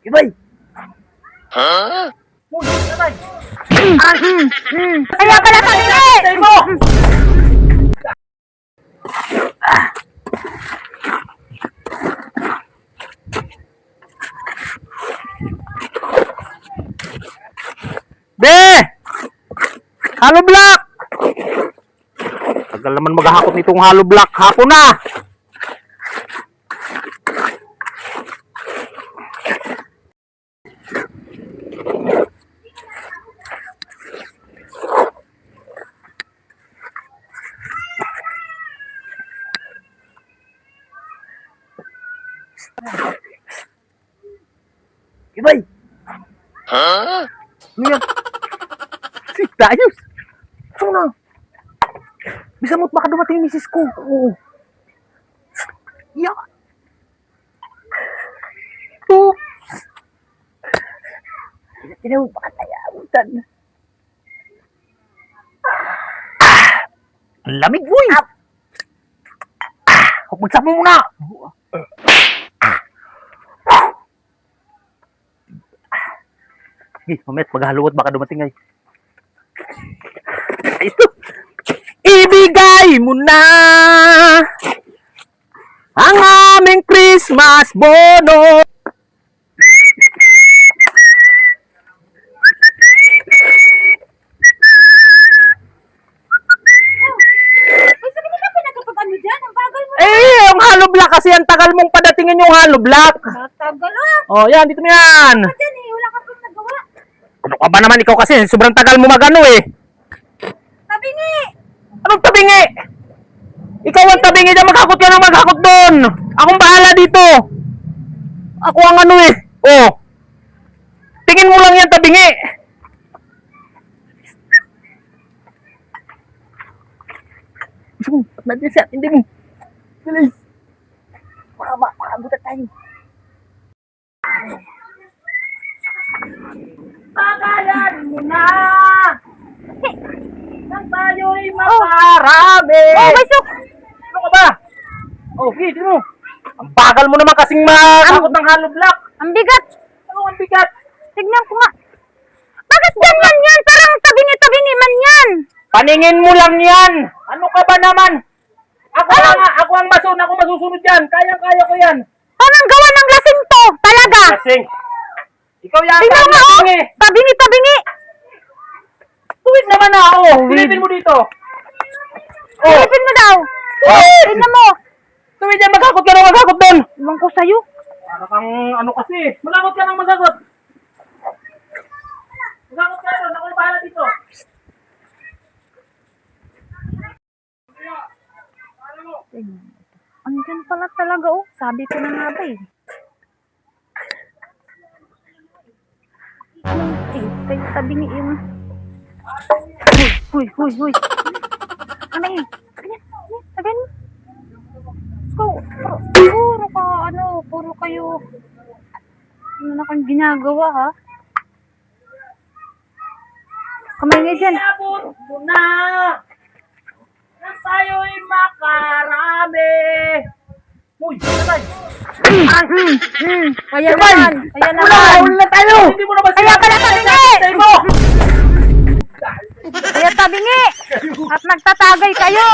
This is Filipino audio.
Ibay! Uy, tatay! Kaya pala kami! Tatay mo! Be! Hollow block! Tagal naman maghahakot nitong hollow block. Hapon na! Ibay! Ano yan? Dayos! Ano na? Bisa mo't baka dumating yung misis ko. Oo. Iyak! Oops! Tinaw, baka tayabutan. Ang lamig, boy! Huwag mo muna! Mamaya maghaluwat baka dumating ay. Ito. Ibigay mo na ang aming Christmas bonus. Ang hollow block kasi ang tagal mong padatingin yung hollow block. Tagal ah! Oh, yan, dito mo yan. Diyan eh, wala ka pang nagawa. Ano ka ba naman ikaw kasi sobrang tagal mo magano eh. Tabingi! Anong tabingi? Ikaw ang tabingi dyan, maghakot ka ng maghakot doon. Akong bahala dito. Ako ang ano eh. Oh. Tingin mo lang yan tabingi. Gusto mo, natin siya, hindi mo. Bilis. Makabutan tayo. Pakalan mo na nang tayo'y makarami. Oh, basok! Ano ka ba? Oh, dito mo. Ang bagal mo naman kasing makakot ng hollow block. Ang bigat! Ano ang bigat? Tignan ko nga. Bakit ganyan yan? Parang tabingi-tabingi man yan. Paningin mo lang yan. Ano ka ba naman? Ako ang masun, ako masusunod yan. Kayang-kaya ko yan. Parang gawa ng lasing to. Talaga. Kasing. Ikaw yan. Tignan mo oh. Tabingi-tabingi. Tuwid naman na ako. Silipin mo dito. Oh. Silipin mo daw. Tignan mo. Tuwid yan, maghakot ka na maghakot doon. Ibang ko sa'yo. Para kang ano kasi. Maghakot ka ng maghakot. Maghakot ka doon. Ako yung bahala dito. Andyan pala talaga oh. Sabi ko na nga ba eh. Tayo tabingi yung... Huy. Ano eh? Ganyan. Puro ka, puro kayo. Ano na kang ginagawa ha? Kamay nga dyan. Iabot mo na nang tayo'y makarami. Uy, tatay. Kaya naman. Wala na tayo. Hindi mo na ba Kaya pala tabingi. mo? Kaya tabingi. At nagtatagay kayo.